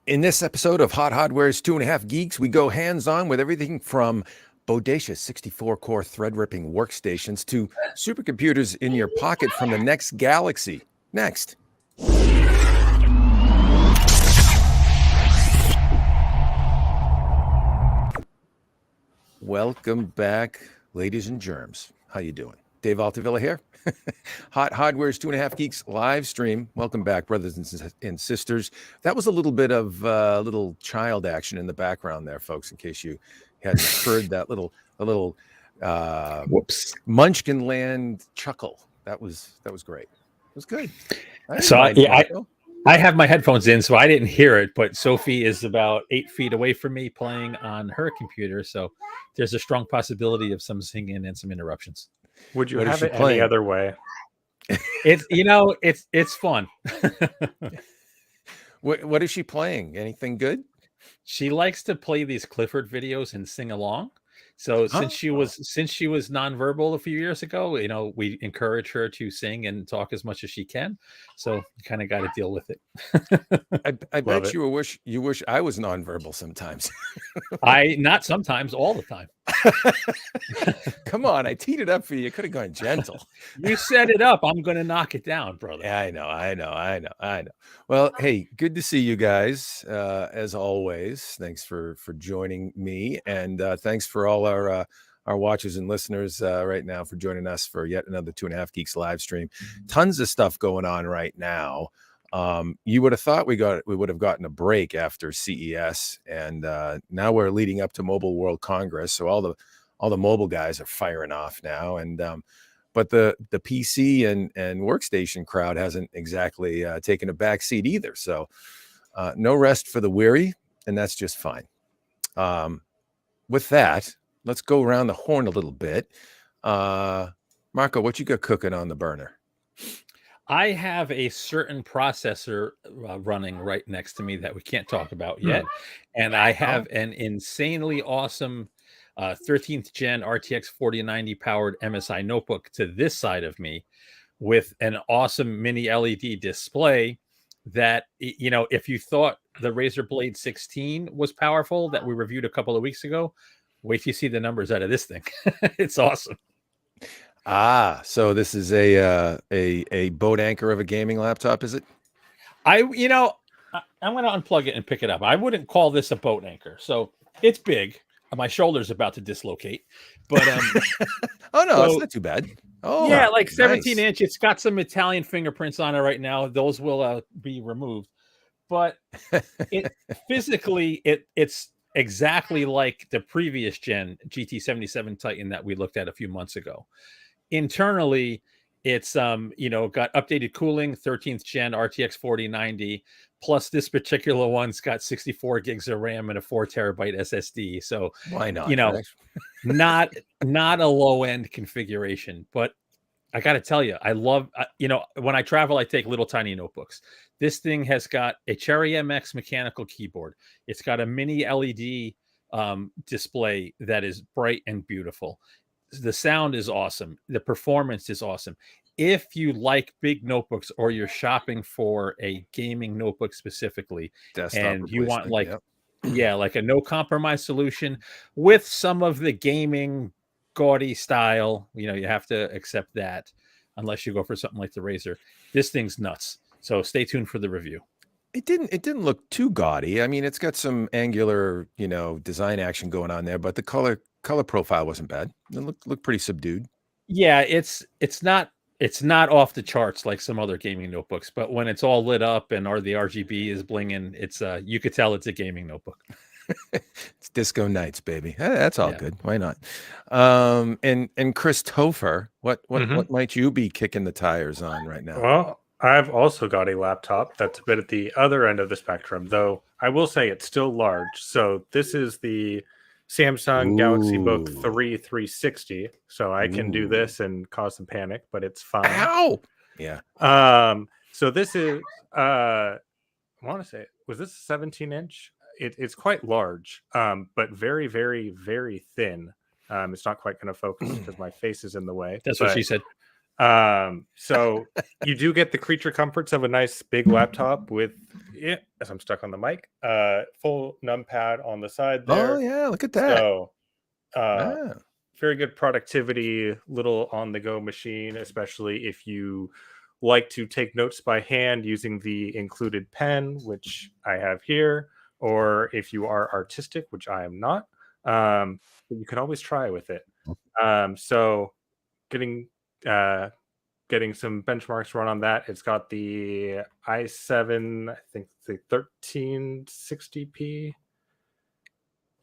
In this episode of Hot Hardware's 2.5 Geeks, we go hands-on with everything from bodacious 64-core thread-ripping workstations to supercomputers in your pocket from the next galaxy. Next. Welcome back, ladies and germs. How you doing? Dave Altavilla here. Hot Hardware's 2.5 Geeks live stream. Welcome back, brothers and sisters. That was a little bit of little child action in the background there, folks, in case you hadn't heard that little Whoops. Munchkin Land chuckle. That was great. It was good. I have my headphones in, so I didn't hear it, but Sophie is about 8 feet away from me playing on her computer, so there's a strong possibility of some singing and some interruptions. Would you have it any other way? It's fun. What is she playing? Anything good? She likes to play these Clifford videos and sing along. So since she was nonverbal a few years ago, we encourage her to sing and talk as much as she can. So you kind of got to deal with it. I bet you wish I was nonverbal sometimes. Not sometimes, all the time. Come on, I teed it up for you. You could have gone gentle. You set it up. I'm going to knock it down, brother. Yeah, I know. Well, hey, good to see you guys. As always, thanks for joining me, and thanks for all our watchers and listeners right now for joining us for yet another 2.5 Geeks live stream. Tons of stuff going on right now. You would have thought we would have gotten a break after CES, and now we're leading up to Mobile World Congress. So all the mobile guys are firing off now, and but the PC and workstation crowd hasn't exactly taken a back seat either. So no rest for the weary, and that's just fine. With that, let's go around the horn a little bit. Marco, what you got cooking on the burner? I have a certain processor running right next to me that we can't talk about yet. And I have an insanely awesome 13th gen RTX 4090 powered MSI notebook to this side of me with an awesome mini LED display that, if you thought the Razer Blade 16 was powerful that we reviewed a couple of weeks ago, wait till you see the numbers out of this thing. It's awesome. So this is a boat anchor of a gaming laptop, is it? I'm going to unplug it and pick it up. I wouldn't call this a boat anchor. So it's big. My shoulder's about to dislocate, but oh no, it's not too bad. Oh yeah, like 17 inch. It's got some Italian fingerprints on it right now. Those will be removed, but physically it's exactly like the previous gen GT77 Titan that we looked at a few months ago. Internally, it's got updated cooling, 13th gen RTX 4090, plus this particular one's got 64 gigs of RAM and a 4 terabyte SSD. So why not? not a low end configuration, but I got to tell you, I love, when I travel, I take little tiny notebooks. This thing has got a Cherry MX mechanical keyboard. It's got a mini LED display that is bright and beautiful. The sound is awesome. The performance is awesome. If you like big notebooks or you're shopping for a gaming notebook specifically, and you want like a no compromise solution with some of the gaming gaudy style, you have to accept that unless you go for something like the Razer. This thing's nuts. So stay tuned for the review. It didn't look too gaudy. I mean, it's got some angular, design action going on there, but the color profile wasn't bad. It looked pretty subdued. Yeah, it's not off the charts like some other gaming notebooks, but when it's all lit up and the RGB is blinging, it's you could tell it's a gaming notebook. It's disco nights, baby. That's all good. Why not? And Chris Topher, what might you be kicking the tires on right now? Well, I've also got a laptop that's a bit at the other end of the spectrum, though I will say it's still large. So this is the Samsung Galaxy Book 360. So I can do this and cause some panic, but it's fine. Ow! Yeah. So this is I want to say, was this a 17 inch? It's quite large, but very, very, very thin. It's not quite going to focus because my face is in the way. That's what she said. So you do get the creature comforts of a nice big laptop with yeah, as I'm stuck on the mic, full numpad on the side there. Oh yeah, look at that. So Ah. very good productivity, little on the go machine, especially if you like to take notes by hand using the included pen, which I have here, or if you are artistic, which I am not, you can always try with it. So getting getting some benchmarks run on that. It's got the i7, I think the 1360p.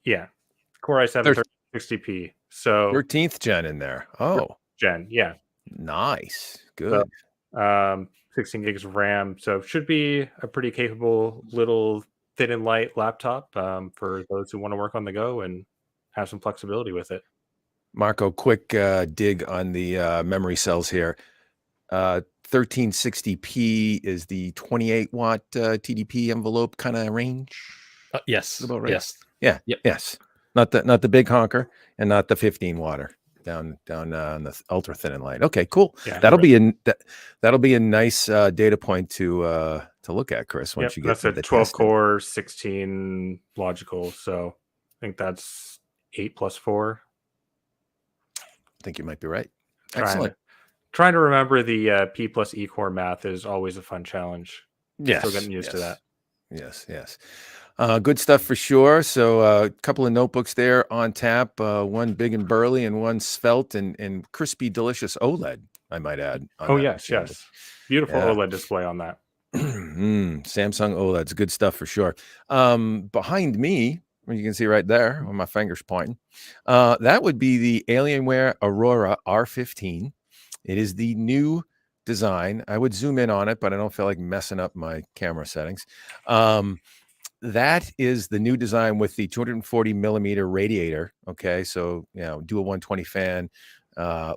Yeah, Core i7 1360p. So 13th gen in there. Oh, Gen, yeah. nice. So, Good. 16 gigs of RAM. So should be a pretty capable little thin and light laptop for those who want to work on the go and have some flexibility with it. Marco, quick dig on the memory cells here. 1360p is the 28 watt TDP envelope kind of range. Yes. About right. Yes. Yeah. Yep. Yes. Not the big honker and not the 15 watter down on the ultra thin and light. Okay, cool. Yeah, that'll be a nice data point to look at, Chris. Once you get that's to a the 12 testing. core, 16 logical. So I think that's 8 plus 4. I think you might be right. Excellent. Trying to remember the P plus E core math is always a fun challenge. Yes. Still getting used to that. Yes. Good stuff for sure. So a couple of notebooks there on tap, one big and burly and one svelte and crispy, delicious OLED, I might add. Oh, yes. Beautiful OLED display on that. Samsung OLED's good stuff for sure. Behind me, you can see right there where my finger's pointing, that would be the Alienware Aurora R15. It is the new design. I would zoom in on it, but I don't feel like messing up my camera settings. That is the new design with the 240 millimeter radiator. Okay, so dual 120 fan,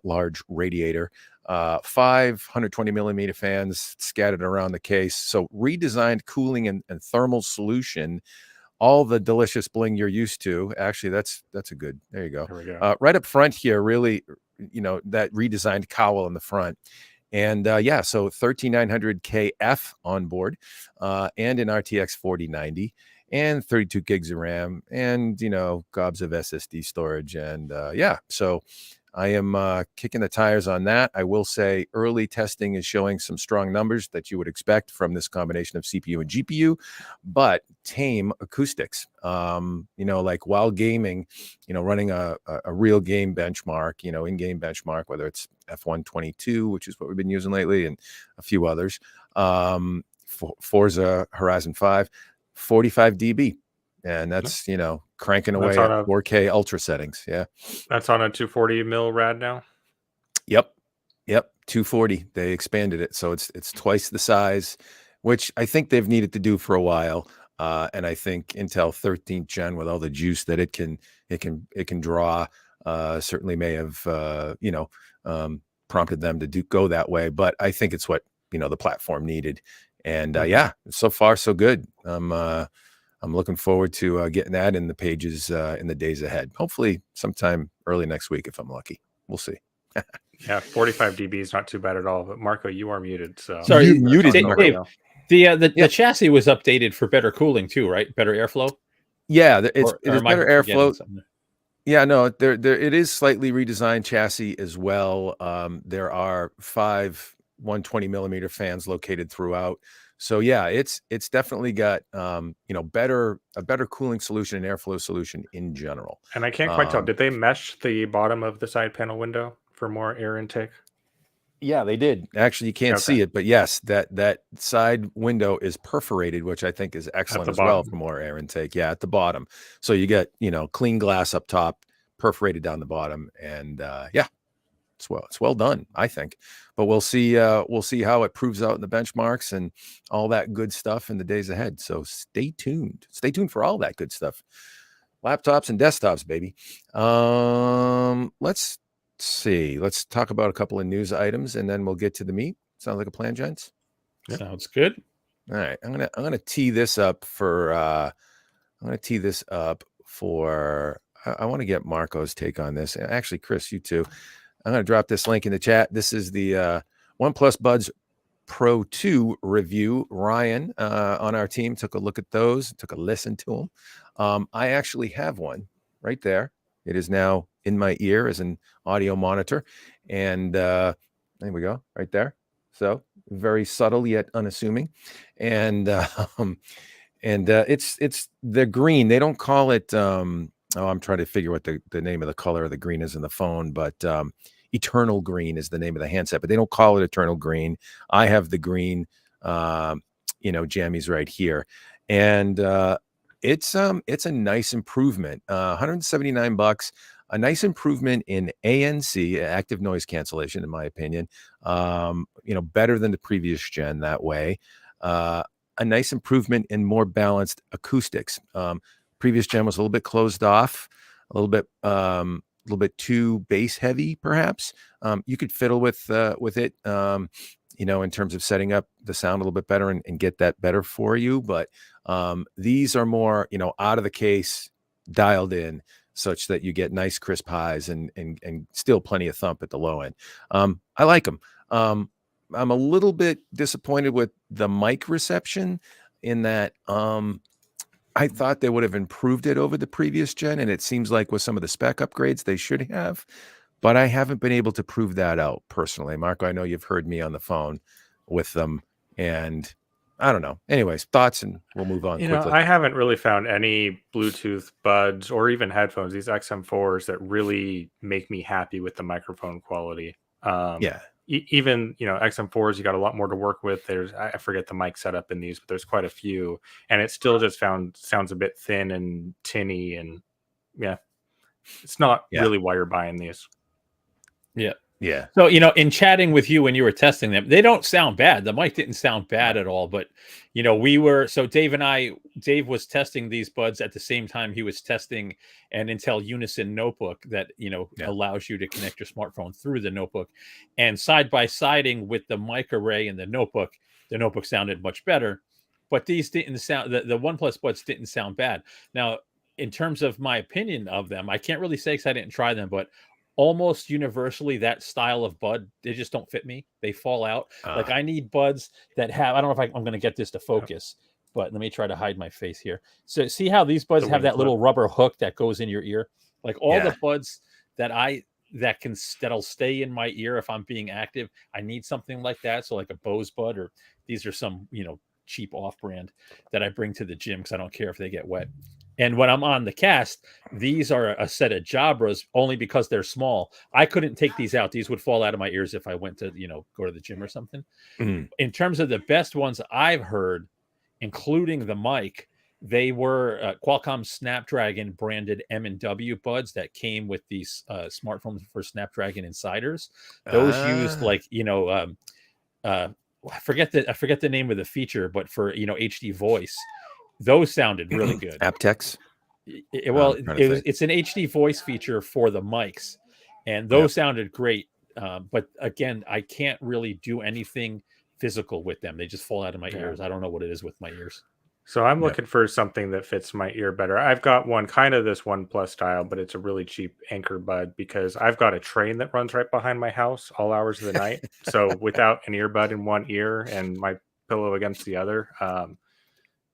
large radiator, 520 millimeter fans scattered around the case. So redesigned cooling and thermal solution. All the delicious bling you're used to. Actually, that's a good. There you go. There we go. Right up front here, really, that redesigned cowl in the front. And so 13900 KF on board, and an RTX 4090, and 32 gigs of RAM, and gobs of SSD storage, and so I am kicking the tires on that. I will say early testing is showing some strong numbers that you would expect from this combination of CPU and GPU, but tame acoustics. Like while gaming, running a real game benchmark, in-game benchmark, whether it's F122, which is what we've been using lately, and a few others. Forza Horizon 5, 45 dB. And that's, cranking away at 4K ultra settings. Yeah. That's on a 240 mil rad now. Yep. 240. They expanded it. So it's twice the size, which I think they've needed to do for a while. And I think Intel 13th gen, with all the juice that it can draw, certainly may have, prompted them to go that way. But I think it's what, the platform needed. And so far so good. I'm looking forward to getting that in the pages in the days ahead. Hopefully sometime early next week if I'm lucky. We'll see. Yeah, 45 dB is not too bad at all. But Marco, you are muted. So sorry, you muted, Dave. The chassis was updated for better cooling too, right? Better airflow. Yeah, it is better airflow. Something? Yeah, no, there it is slightly redesigned chassis as well. There are 5 120 millimeter fans located throughout. So yeah, it's definitely got a better cooling solution and airflow solution in general. And I can't quite tell. Did they mesh the bottom of the side panel window for more air intake? Yeah, they did. Actually, you can't see it, but yes, that side window is perforated, which I think is excellent as well for more air intake. Yeah, at the bottom. So you get clean glass up top, perforated down the bottom, and it's well done, I think. But we'll see how it proves out in the benchmarks and all that good stuff in the days ahead. So stay tuned. Stay tuned for all that good stuff. Laptops and desktops, baby. Let's see. Let's talk about a couple of news items and then we'll get to the meat. Sounds like a plan, gents? Yep. Sounds good. All right. I'm gonna tee this up for I want to get Marco's take on this. Actually, Chris, you too. I'm going to drop this link in the chat. This is the OnePlus Buds Pro 2 review. Ryan on our team took a look at those, took a listen to them. I actually have one right there. It is now in my ear as an audio monitor. And there we go, right there. So very subtle yet unassuming. And it's the green. They don't call it I'm trying to figure what the name of the color of the green is in the phone, but Eternal Green is the name of the handset, but they don't call it Eternal Green. I have the green jammies right here. And it's a nice improvement. $179, a nice improvement in ANC, active noise cancellation, in my opinion. Better than the previous gen that way. A nice improvement in more balanced acoustics. Previous gen was a little bit closed off, a little bit too bass heavy, perhaps. You could fiddle with it, in terms of setting up the sound a little bit better and get that better for you. But these are more, out of the case, dialed in, such that you get nice crisp highs and still plenty of thump at the low end. I like them. I'm a little bit disappointed with the mic reception in that I thought they would have improved it over the previous gen, and it seems like with some of the spec upgrades they should have, but I haven't been able to prove that out personally. Marco, I know you've heard me on the phone with them, and I don't know. Anyways, thoughts, and we'll move on quickly. I haven't really found any Bluetooth buds or even headphones, these XM4s, that really make me happy with the microphone quality. Even XM4s, you got a lot more to work with. I forget the mic setup in these, but there's quite a few, and it still just sounds a bit thin and tinny, and it's not really why you're buying these. Yeah. So, in chatting with you when you were testing them, they don't sound bad. The mic didn't sound bad at all. But, Dave was testing these buds at the same time he was testing an Intel Unison notebook that, allows you to connect your smartphone through the notebook. And side by siding with the mic array in the notebook sounded much better. But these didn't sound, the OnePlus buds didn't sound bad. Now, in terms of my opinion of them, I can't really say because I didn't try them, but almost universally that style of bud, they just don't fit me. They fall out. Like I need buds that have, I don't know if I'm going to get this to focus, but let me try to hide my face here. So see how these buds have that little rubber hook that goes in your ear? Like all the buds that'll stay in my ear if I'm being active, I need something like that. So like a Bose bud, or these are some, cheap off-brand that I bring to the gym because I don't care if they get wet. And when I'm on the cast, these are a set of Jabras only because they're small. I couldn't take these out. These would fall out of my ears if I went to, go to the gym or something. In terms of the best ones I've heard, including the mic, they were Qualcomm Snapdragon branded M&W buds that came with these smartphones for Snapdragon Insiders. Those used like, I forget the name of the feature, but for, HD voice. Those sounded really good. Aptex. It's an HD voice feature for the mics, and those sounded great. But again, I can't really do anything physical with them. They just fall out of my ears. I don't know what it is with my ears. So I'm looking for something that fits my ear better. I've got one kind of this OnePlus style, but it's a really cheap Anchor bud because I've got a train that runs right behind my house all hours of the night. So without an earbud in one ear and my pillow against the other,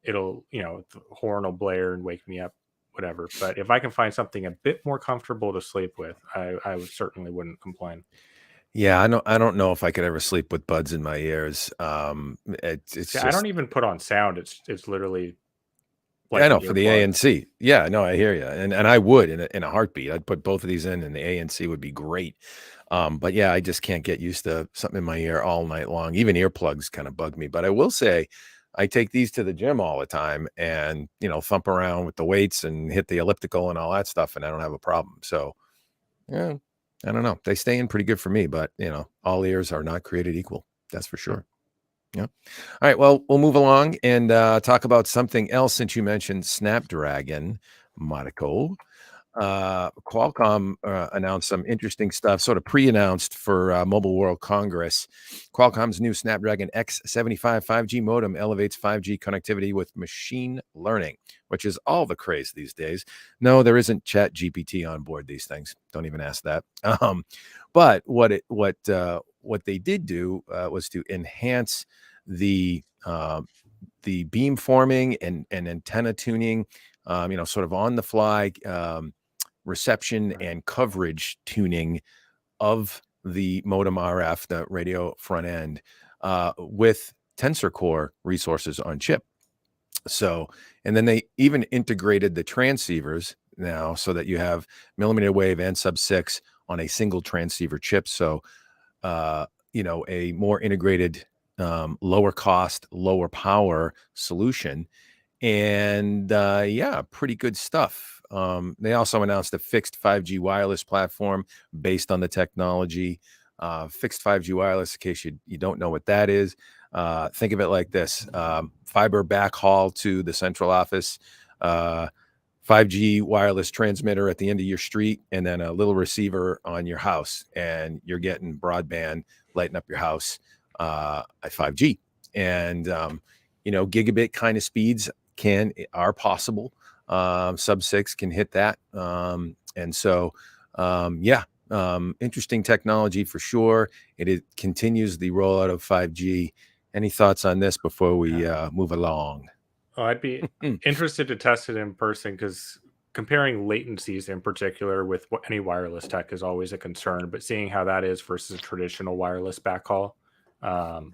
it'll, the horn will blare and wake me up, whatever. But if I can find something a bit more comfortable to sleep with, I certainly wouldn't complain. Yeah, I don't know if I could ever sleep with buds in my ears. It's I don't even put on sound. It's literally like I know for the ANC. Yeah, no, I hear you, and I would in a heartbeat. I'd put both of these in, and the ANC would be great. But yeah, I just can't get used to something in my ear all night long. Even earplugs kind of bug me. But I will say, I take these to the gym all the time, and thump around with the weights and hit the elliptical and all that stuff, and I don't have a problem. So, yeah. I don't know. They stay in pretty good for me, but all ears are not created equal. That's for sure. Yeah. All right. Well, we'll move along and talk about something else since you mentioned Snapdragon, Marco. Qualcomm announced some interesting stuff, sort of pre-announced for Mobile World Congress. Qualcomm's new Snapdragon X75 5G modem elevates 5G connectivity with machine learning, which is all the craze these days. No, there isn't Chat GPT on board these things. Don't even ask that. But what they did do was to enhance the beamforming and antenna tuning, sort of on the fly reception and coverage tuning of the modem RF, the radio front end, with Tensor Core resources on chip. So, and then they even integrated the transceivers now so that you have millimeter wave and sub-6 on a single transceiver chip. So, a more integrated, lower cost, lower power solution. And pretty good stuff. They also announced a fixed 5G wireless platform based on the technology. Fixed 5G wireless, in case you don't know what that is, think of it like this: fiber backhaul to the central office, 5G wireless transmitter at the end of your street, and then a little receiver on your house, and you're getting broadband lighting up your house at 5G. And gigabit kind of speeds are possible. Sub-6 can hit that. Interesting technology for sure. It continues the rollout of 5G. Any thoughts on this before we move along? Oh, I'd be interested to test it in person, because comparing latencies in particular with any wireless tech is always a concern. But seeing how that is versus a traditional wireless backhaul, kind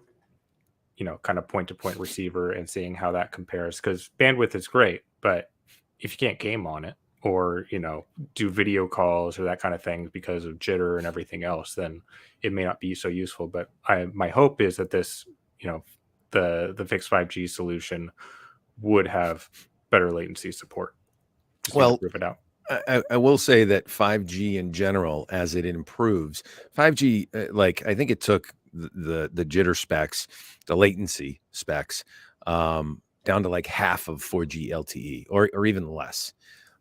of point-to-point receiver, and seeing how that compares, because bandwidth is great, but if you can't game on it or do video calls or that kind of thing because of jitter and everything else, then it may not be so useful. But my hope is that this, the fixed 5G solution would have better latency support. Well, prove it out. I will say that 5G in general, as it improves, 5G, I think it took the jitter specs, the latency specs, down to like half of 4G LTE or even less.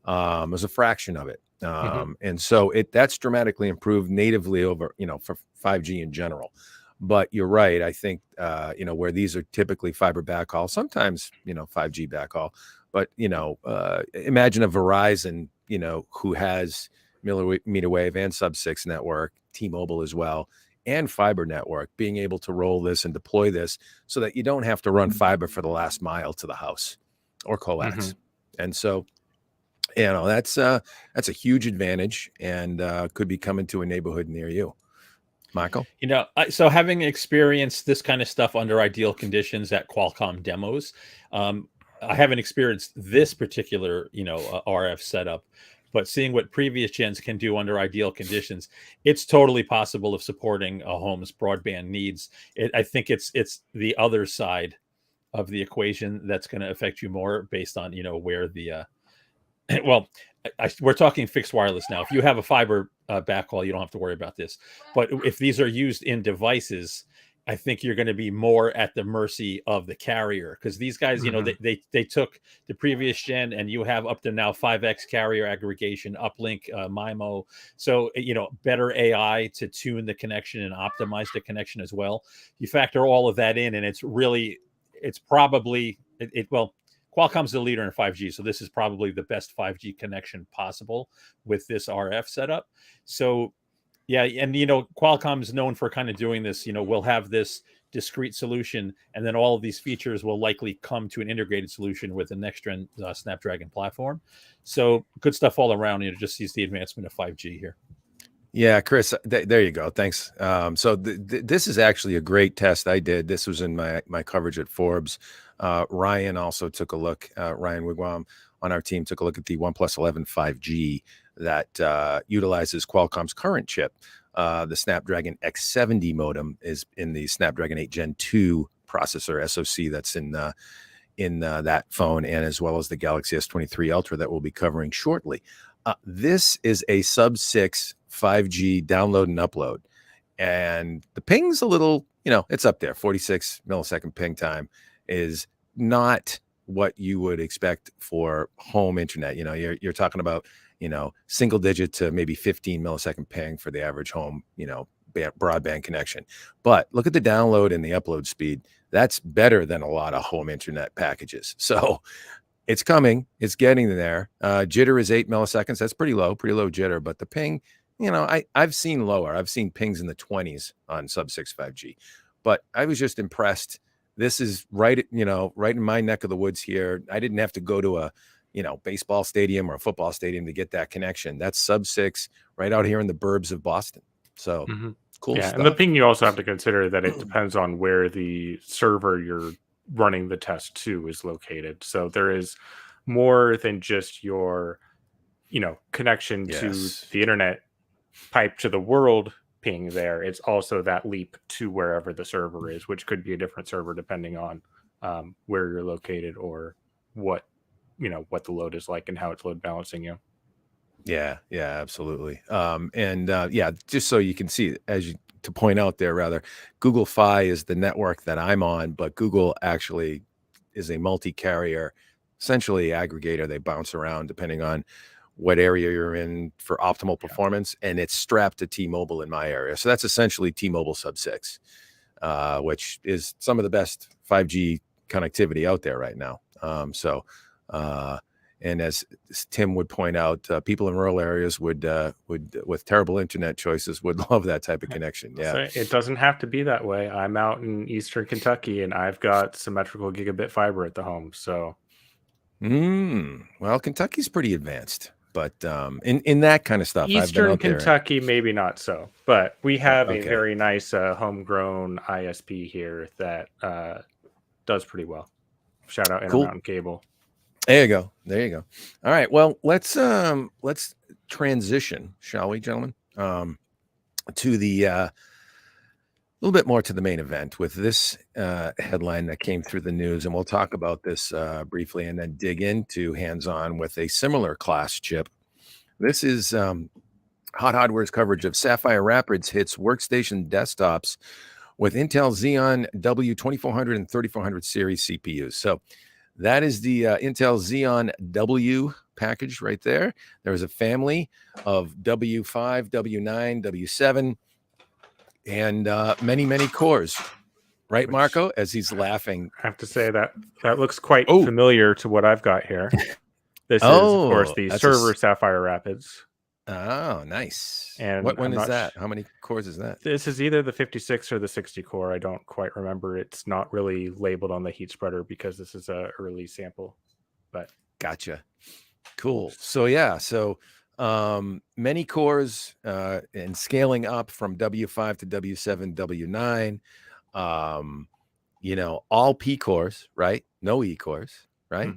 It was a fraction of it. And so that's dramatically improved natively over, for 5G in general. But you're right. I think, where these are typically fiber backhaul, sometimes, 5G backhaul, but, imagine a Verizon, who has millimeter wave and sub-6 network, T-Mobile as well, and fiber network, being able to roll this and deploy this so that you don't have to run fiber for the last mile to the house or coax. And so, that's a huge advantage, and could be coming to a neighborhood near you. Michael? So having experienced this kind of stuff under ideal conditions at Qualcomm demos, I haven't experienced this particular, RF setup, but seeing what previous gens can do under ideal conditions, it's totally possible of supporting a home's broadband needs. I think it's the other side of the equation that's going to affect you more based on, where the, we're talking fixed wireless now. If you have a fiber backhaul, you don't have to worry about this. But if these are used in devices, I think you're going to be more at the mercy of the carrier, because these guys, they took the previous gen, and you have up to now 5x carrier aggregation, uplink, MIMO. So, better AI to tune the connection and optimize the connection as well. You factor all of that in, and it's probably, Qualcomm's the leader in 5G, so this is probably the best 5G connection possible with this RF setup. So, yeah, and Qualcomm's known for kind of doing this. We'll have this discrete solution, and then all of these features will likely come to an integrated solution with the next gen Snapdragon platform. So good stuff all around. Just sees the advancement of 5G here. Yeah, Chris, there you go. Thanks. So this is actually a great test I did. This was in my coverage at Forbes. Ryan also took a look. Ryan Wigwam on our team took a look at the OnePlus 11 5G that utilizes Qualcomm's current chip. The Snapdragon X70 modem is in the Snapdragon 8 Gen 2 processor SoC that's in that phone, and as well as the Galaxy S23 Ultra that we'll be covering shortly. This is a sub-6 5G download and upload, and the ping's a little, it's up there. 46 millisecond ping time is not what you would expect for home internet. You're talking about single digit to maybe 15 millisecond ping for the average home, broadband connection. But look at the download and the upload speed. That's better than a lot of home internet packages. So it's coming. It's getting there. Jitter is 8 milliseconds. That's pretty low jitter. But the ping, I've seen lower. I've seen pings in the 20s on sub-6 5G. But I was just impressed. This is right in my neck of the woods here. I didn't have to go to a baseball stadium or a football stadium to get that connection. That's sub-6 right out here in the burbs of Boston. So cool stuff. And the ping, you also have to consider that it depends on where the server you're running the test to is located. So there is more than just your, connection to the internet pipe to the world ping there. It's also that leap to wherever the server is, which could be a different server depending on where you're located or what the load is like and how it's load balancing you. Yeah, absolutely. Just so you can see, to point out there, rather, Google Fi is the network that I'm on, but Google actually is a multi-carrier, essentially aggregator. They bounce around depending on what area you're in for optimal performance, and it's strapped to T-Mobile in my area. So that's essentially T-Mobile sub-6, which is some of the best 5G connectivity out there right now. And as Tim would point out, people in rural areas would with terrible internet choices would love that type of connection. Yeah, so it doesn't have to be that way. I'm out in Eastern Kentucky and I've got symmetrical gigabit fiber at the home. So, well, Kentucky's pretty advanced, but in that kind of stuff, Eastern Kentucky maybe not so. But we have a very nice homegrown ISP here that does pretty well. Shout out Intermountain Cable. There you go. All right. Well, let's transition, shall we, gentlemen, to the a little bit more to the main event with this headline that came through the news, and we'll talk about this briefly and then dig into hands-on with a similar class chip. This is Hot Hardware's coverage of Sapphire Rapids hits workstation desktops with Intel Xeon W2400 and 3400 series CPUs. So that is the Intel Xeon W package right there. There's a family of W5, W9, W7, and many cores. Right, Marco? As he's laughing. I have to say that looks quite familiar to what I've got here. This is, of course, the server Sapphire Rapids. Oh, nice. And what one is that? How many cores is that? This is either the 56 or the 60 core. I don't quite remember. It's not really labeled on the heat spreader because this is a early sample. But gotcha. Cool. So many cores and scaling up from W5 to W7, W9. All P cores, right? No E cores, right?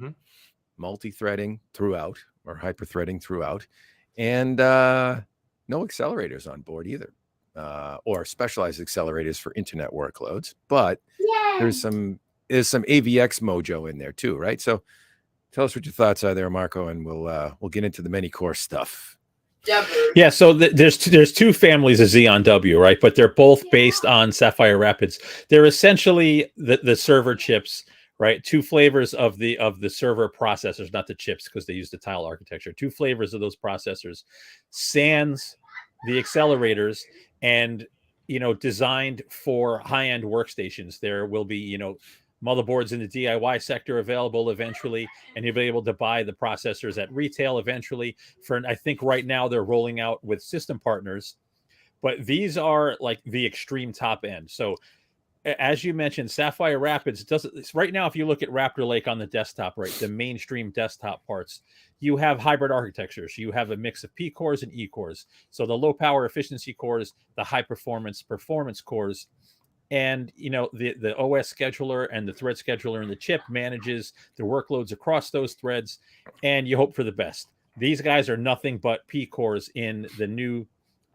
Multi-threading throughout or hyper-threading throughout. And no accelerators on board either, or specialized accelerators for internet workloads. But there's some AVX mojo in there too, right? So tell us what your thoughts are there, Marco, and we'll get into the many core stuff. Yeah, so there's two families of Xeon W, right? But they're both based on Sapphire Rapids. They're essentially the server chips. Right, two flavors of the server processors, not the chips, because they use the tile architecture. Two flavors of those processors, sans the accelerators, and designed for high-end workstations. There will be motherboards in the DIY sector available eventually, and you'll be able to buy the processors at retail eventually. I think right now they're rolling out with system partners, but these are like the extreme top end. So, as you mentioned, Sapphire Rapids right now. If you look at Raptor Lake on the desktop, right, the mainstream desktop parts, you have hybrid architectures. You have a mix of P cores and E cores. So the low power efficiency cores, the high performance cores, and the OS scheduler and the thread scheduler in the chip manages the workloads across those threads, and you hope for the best. These guys are nothing but P cores in the new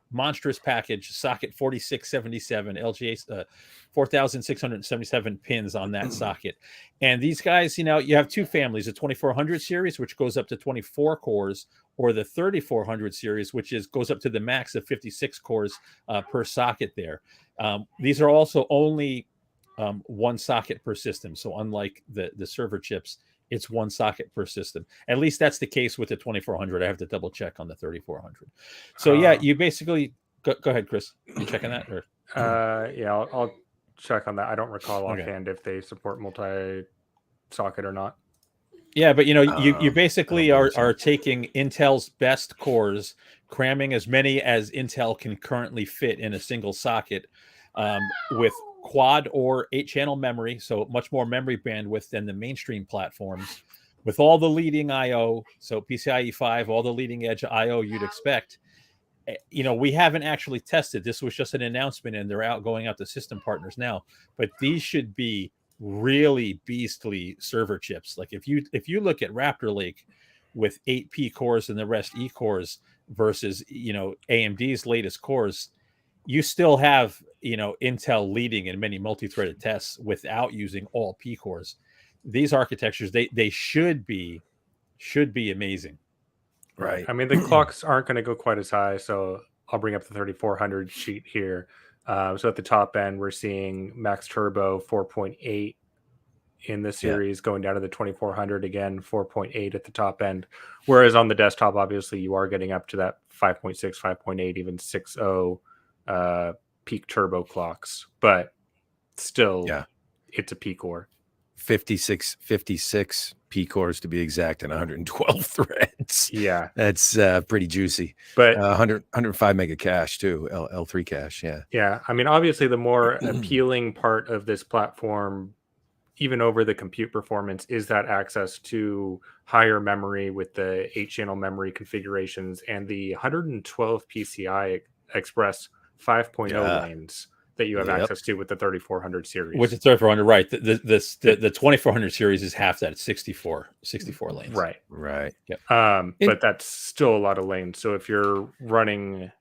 monstrous package, socket 4677, LGA 4677 pins on that socket. And these guys, you have two families, the 2400 series, which goes up to 24 cores, or the 3400 series, which goes up to the max of 56 cores per socket there. These are also only one socket per system. So unlike the server chips, it's one socket per system. At least that's the case with the 2400. I have to double check on the 3400. So yeah, you basically go ahead, Chris. You checking that? Or? Yeah, I'll check on that. I don't recall offhand if they support multi-socket or not. Yeah, but you basically so. are taking Intel's best cores, cramming as many as Intel can currently fit in a single socket, with quad or 8-channel memory, so much more memory bandwidth than the mainstream platforms, with all the leading I/O, so PCIe 5, all the leading edge I/O you'd expect. We haven't actually tested. This was just an announcement, and they're going out to system partners now. But these should be really beastly server chips. Like if you look at Raptor Lake with 8 P cores and the rest E cores versus AMD's latest cores, you still have Intel leading in many multi-threaded tests without using all P cores. These architectures they should be amazing. Right. I mean, the clocks aren't going to go quite as high, so I'll bring up the 3400 sheet here. So at the top end, we're seeing Max Turbo 4.8 in the series, going down to the 2400 again, 4.8 at the top end. Whereas on the desktop, obviously, you are getting up to that 5.6, 5.8, even 6.0 peak turbo clocks. But still, it's a P core. 56 P cores to be exact, and 112 threads. Yeah, that's pretty juicy. But 105 mega cache too, L3 cache. Yeah. I mean, obviously, the more appealing part of this platform, even over the compute performance, is that access to higher memory with the 8-channel memory configurations and the 112 PCI Express 5.0 lanes that you have access to with the 3400 series. With the 3400, right? The 2400 series is half that. It's 64 lanes. Right. Yep. But that's still a lot of lanes. So if you're running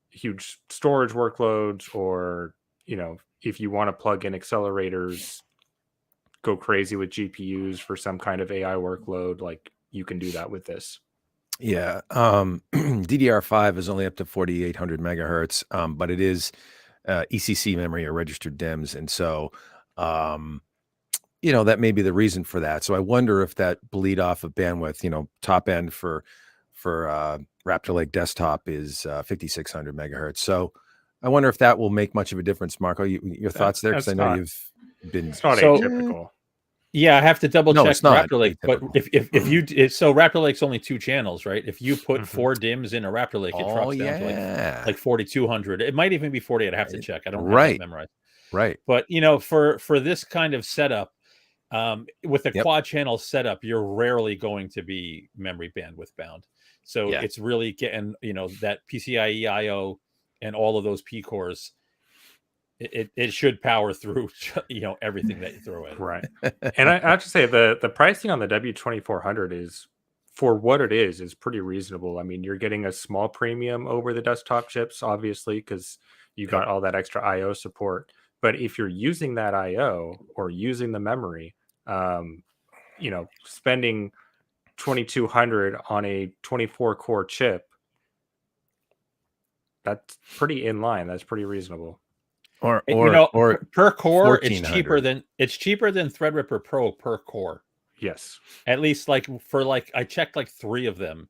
huge storage workloads, or if you want to plug in accelerators, go crazy with GPUs for some kind of AI workload, like you can do that with this. Yeah. DDR5 is only up to 4800 megahertz, but it is ECC memory or registered DIMMs. And so, that may be the reason for that. So I wonder if that bleed off of bandwidth, top end for Raptor Lake desktop is 5600 megahertz. So I wonder if that will make much of a difference. Marco, your thoughts there? Because I know you've been. It's not atypical. Yeah, I have to double check Raptor Lake. Atypical. But so Raptor Lake's only 2 channels, right? If you put 4 DIMMs in a Raptor Lake, it drops down to like 4200. It might even be 48. I have to check. I don't have that memorized. Right. But for this kind of setup, with a quad channel setup, you're rarely going to be memory bandwidth bound. So it's really getting that PCIe IO and all of those P cores. It should power through everything that you throw at it. Right. And I have to say the pricing on the W2400 is, for what it is pretty reasonable. I mean, you're getting a small premium over the desktop chips, obviously, because you got all that extra IO support. But if you're using that IO or using the memory, spending 2200 on a 24 core chip, that's pretty in line. That's pretty reasonable. Or per core, it's cheaper than Threadripper Pro per core. Yes. At least I checked 3 of them,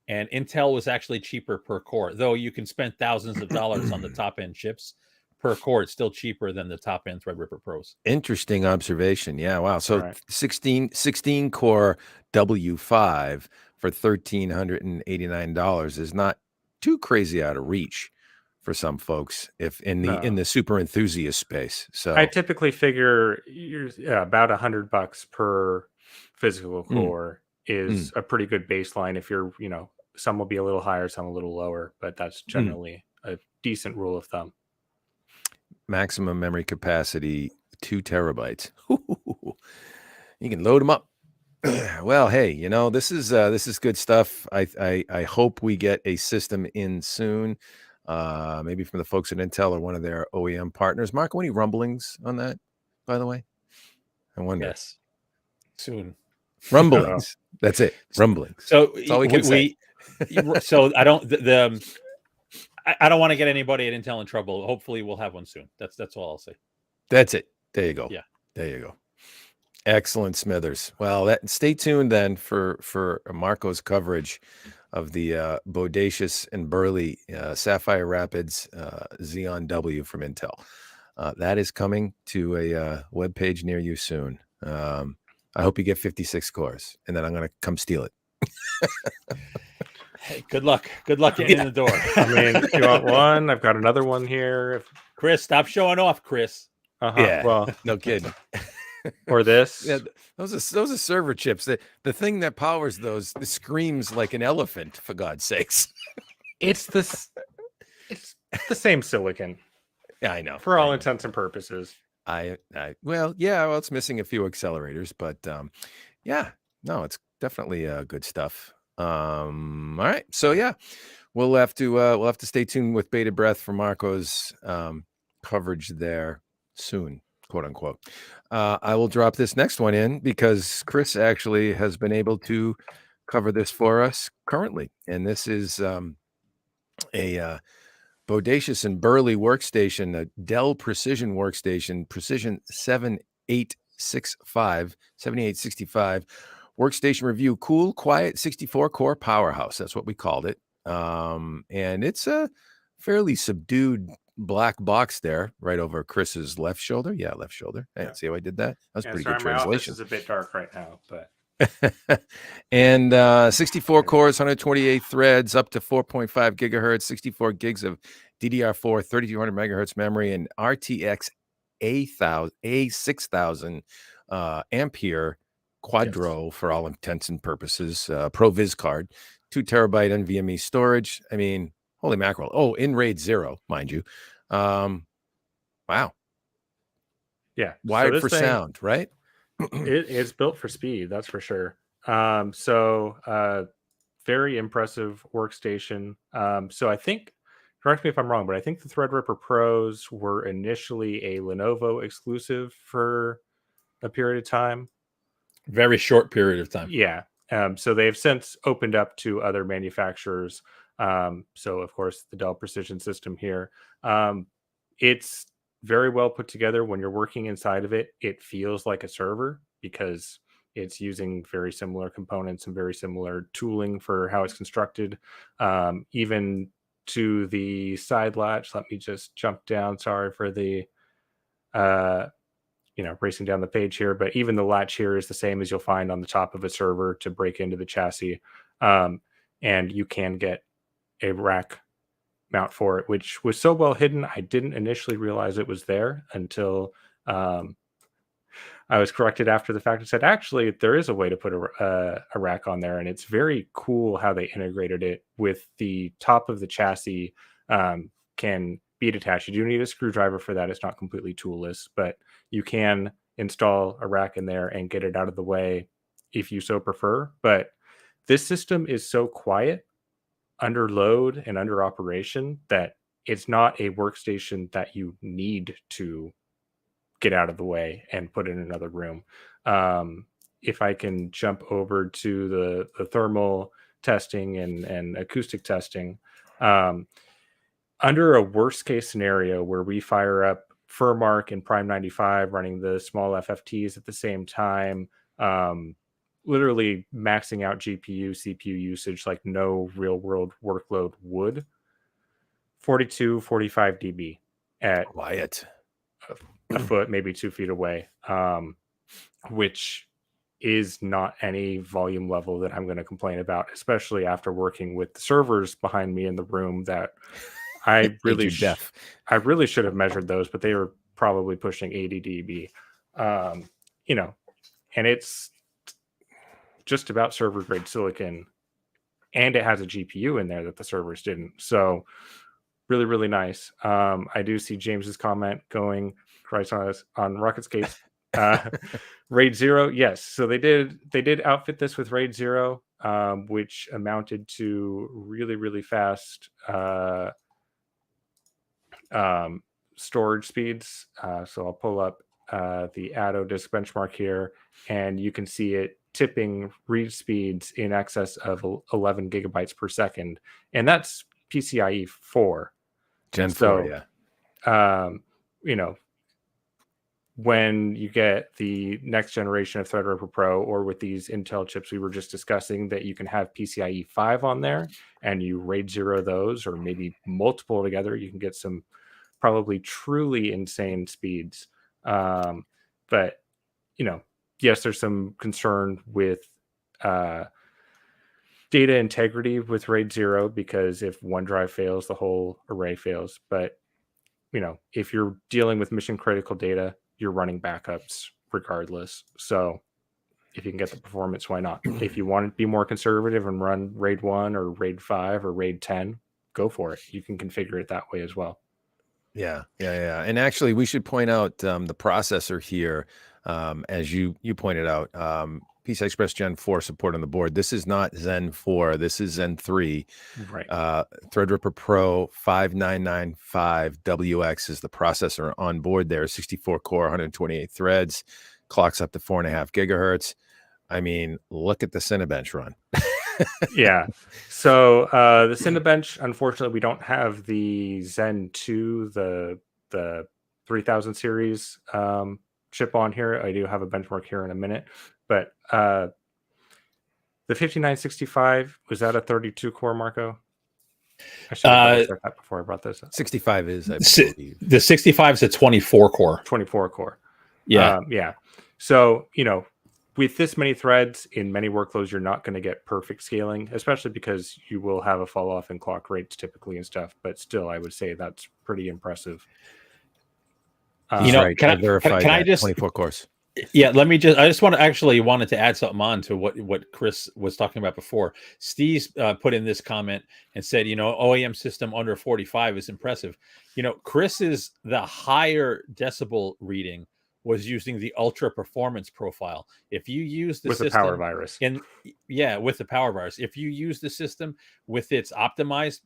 and Intel was actually cheaper per core. Though you can spend thousands of dollars on the top end chips, per core, it's still cheaper than the top end Threadripper Pros. Interesting observation. Yeah. Wow. So 16 core W5 for $1,389 is not too crazy out of reach for some folks, if in the super enthusiast space. So I typically figure about $100 per physical core is a pretty good baseline. If you're, some will be a little higher, some a little lower, but that's generally a decent rule of thumb. Maximum memory capacity 2 terabytes. You can load them up. Well, hey, this is good stuff. I hope we get a system in soon. Maybe from the folks at Intel or one of their OEM partners. Marco, any rumblings on that, by the way? I wonder. Yes. Soon. Rumblings. That's it. Rumblings. So that's all we can say. So I don't I don't want to get anybody at Intel in trouble. Hopefully we'll have one soon. That's all I'll say. That's it. There you go. Yeah. There you go. Excellent, Smithers. Well, stay tuned then for Marco's coverage of the bodacious and burly Sapphire Rapids Xeon W from Intel. That is coming to a web page near you soon. I hope you get 56 cores, and then I'm going to come steal it. Hey, good luck. Good luck getting in the door. I mean, you want one? I've got another one here. Chris, stop showing off, Chris. Yeah, well, no kidding. Or this. Yeah, those are server chips. The thing that powers those screams like an elephant, for God's sakes. It's the same silicon. Yeah, I know. For all intents and purposes. Well, it's missing a few accelerators, but it's definitely good stuff. All right, so we'll have to stay tuned with bated breath for Marco's coverage there soon, quote unquote. I will drop this next one in because Chris actually has been able to cover this for us currently, and this is a bodacious and burly workstation, a Dell Precision workstation, Precision 7865 workstation review. Cool, quiet, 64-core powerhouse. That's what we called it. And it's a fairly subdued black box there, right over Chris's left shoulder. Yeah, left shoulder. Hey, see how I did that? That was pretty good translation. My office is a bit dark right now, but. And 64 cores, 128 threads, up to 4.5 gigahertz, 64 gigs of DDR4, 3200 megahertz memory, and RTX A6000 ampere quadro for all intents and purposes, ProViz card, 2 terabyte NVMe storage. I mean, holy mackerel. Oh, in RAID 0, mind you. Wow. Yeah. Wired for sound, right? It's built for speed, that's for sure. Very impressive workstation. So I think, correct me if I'm wrong, but I think the Threadripper Pros were initially a Lenovo exclusive for a period of time. Very short period of time. Yeah. So they've since opened up to other manufacturers. So of course the Dell Precision system here. It's very well put together. When you're working inside of it, it feels like a server because it's using very similar components and very similar tooling for how it's constructed. Even to the side latch, let me just jump down. Sorry for the, racing down the page here, but even the latch here is the same as you'll find on the top of a server to break into the chassis. And you can get a rack mount for it, which was so well hidden I didn't initially realize it was there until I was corrected after the fact and said, actually, there is a way to put a rack on there, and it's very cool how they integrated it with the top of the chassis can be detached. You do need a screwdriver for that. It's not completely toolless, but you can install a rack in there and get it out of the way if you so prefer. But this system is so quiet under load and under operation that it's not a workstation that you need to get out of the way and put in another room. If I can jump over to the thermal testing and acoustic testing, under a worst case scenario where we fire up Furmark and Prime 95 running the small FFTs at the same time, literally maxing out GPU, CPU usage like no real world workload would, 45 dB at quiet a foot, maybe 2 feet away, which is not any volume level that I'm going to complain about, especially after working with the servers behind me in the room that I really should have measured those, but they were probably pushing 80 dB, and it's just about server grade silicon, and it has a GPU in there that the servers didn't. So really, really nice. I do see James's comment going Christ on us on RocketScape. RAID 0, yes. So they did outfit this with RAID 0, which amounted to really, really fast storage speeds. So I'll pull up the Atto disk benchmark here, and you can see it tipping read speeds in excess of 11 gigabytes per second, and that's PCIe 4 Gen 4. when you get the next generation of Threadripper Pro, or with these Intel chips we were just discussing, that you can have PCIe 5 on there, and you RAID 0 those, or maybe multiple together, you can get some probably truly insane speeds. But, you know, yes, there's some concern with data integrity with RAID 0, because if one drive fails, the whole array fails. But, you know, if you're dealing with mission critical data, you're running backups regardless. So if you can get the performance, why not? If you want to be more conservative and run RAID 1 or RAID 5 or RAID 10, go for it. You can configure it that way as well. Yeah. And actually, we should point out the processor here, as you pointed out, PCI Express Gen 4 support on the board. This is not Zen 4. This is Zen 3. Right. Threadripper Pro 5995WX is the processor on board there. 64 core, 128 threads, clocks up to 4.5 gigahertz. I mean, look at the Cinebench run. Yeah. So the Cinebench, unfortunately, we don't have the Zen 2, the 3000 series chip on here. I do have a benchmark here in a minute, but the 5965, was that a 32 core, Marco? I should have checked that before I brought this up. 65 is, I believe. The 65 is a 24 core. 24 core. Yeah. Yeah. So, you know, with this many threads in many workloads, you're not going to get perfect scaling, especially because you will have a fall off in clock rates typically and stuff. But still, I would say that's pretty impressive. You know, right. can I just 24 cores? Yeah, I just wanted to add something on to what Chris was talking about before. Steve's put in this comment and said, you know, OEM system under 45 is impressive. You know, Chris's the higher decibel reading was using the ultra performance profile. If you use the system with the power virus, with the power virus, if you use the system with its optimized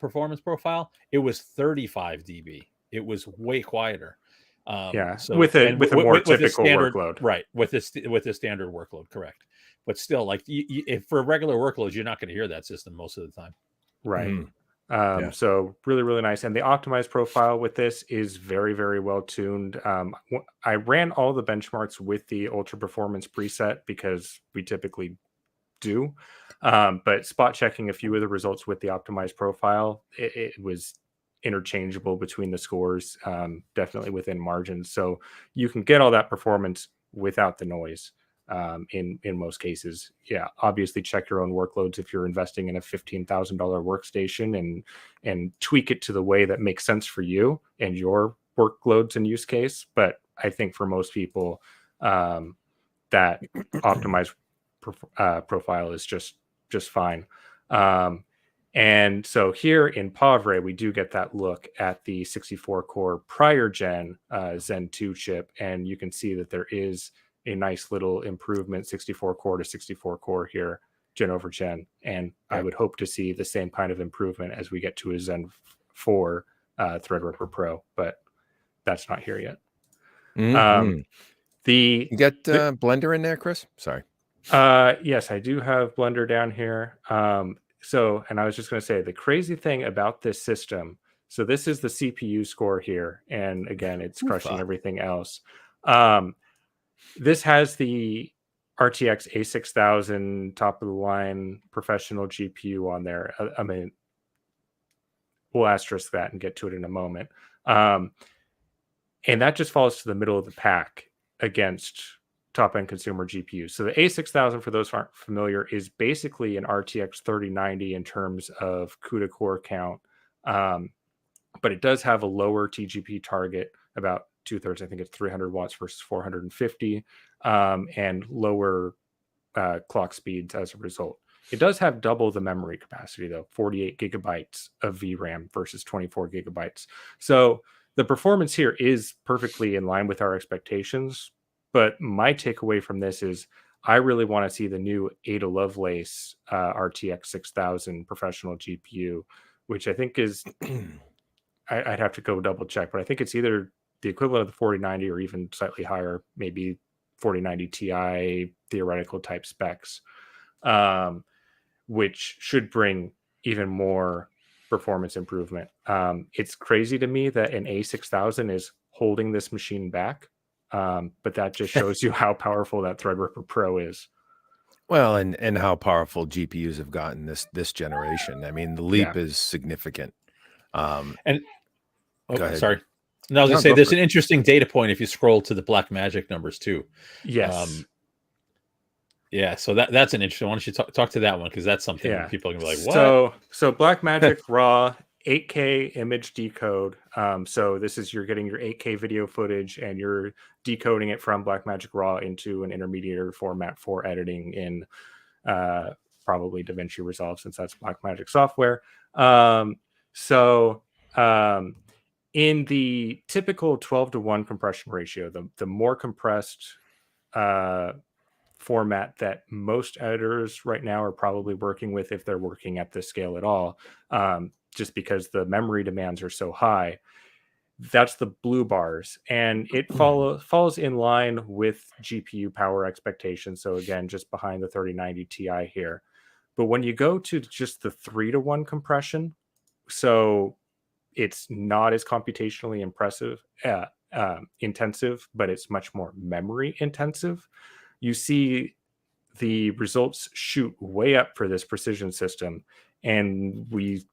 performance profile, it was 35 dB. It was way quieter. So with a more typical workload, right? With a standard workload, correct. But still, like if for regular workloads, you're not going to hear that system most of the time, right? So really, really nice. And the optimized profile with this is very, very well tuned. I ran all the benchmarks with the ultra performance preset because we typically do, but spot checking a few of the results with the optimized profile, it was interchangeable between the scores, definitely within margins. So you can get all that performance without the noise. In most cases, obviously check your own workloads if you're investing in a $15,000 workstation and tweak it to the way that makes sense for you and your workloads and use case. But I think for most people, that optimized profile is just fine. And so here in Pavre, we do get that look at the 64 core prior gen Zen 2 chip, and you can see that there is a nice little improvement, 64 core to 64 core here, gen over gen. And I would hope to see the same kind of improvement as we get to a Zen 4 Threadripper Pro, but that's not here yet. You got Blender in there, Chris? Sorry. Yes, I do have Blender down here. So, and I was just going to say the crazy thing about this system. So this is the CPU score here. And again, it's crushing everything else. This has the RTX A6000 top of the line professional GPU on there. I mean, we'll asterisk that and get to it in a moment. And that just falls to the middle of the pack against top-end consumer GPUs. So the A6000, for those who aren't familiar, is basically an RTX 3090 in terms of CUDA core count. But it does have a lower TGP target, about 2/3. I think it's 300 watts versus 450, and lower clock speeds as a result. It does have double the memory capacity, though, 48 gigabytes of VRAM versus 24 gigabytes. So the performance here is perfectly in line with our expectations. But my takeaway from this is I really want to see the new Ada Lovelace RTX 6000 professional GPU, which I think is, I'd have to go double check, but I think it's either the equivalent of the 4090 or even slightly higher, maybe 4090 Ti theoretical type specs, which should bring even more performance improvement. It's crazy to me that an A6000 is holding this machine back But that just shows you how powerful that Threadripper Pro is. Well, and how powerful GPUs have gotten this generation. I mean, the leap is significant. And go ahead. Sorry. No, I was gonna say there's an interesting data point if you scroll to the Blackmagic numbers too. Yes. Yeah, so that's an interesting. Why don't you talk to that one, because that's something people are gonna be like, what? So Blackmagic raw 8K image decode. So this is, you're getting your 8K video footage and you're decoding it from Blackmagic raw into an intermediate format for editing in probably DaVinci Resolve, since that's Blackmagic software. In the typical 12:1 compression ratio, the more compressed format that most editors right now are probably working with, if they're working at this scale at all, just because the memory demands are so high, that's the blue bars, and it falls in line with GPU power expectations. So again, just behind the 3090 Ti here. But when you go to just the 3:1 compression, so it's not as computationally intensive, but it's much more memory intensive. You see the results shoot way up for this precision system, and we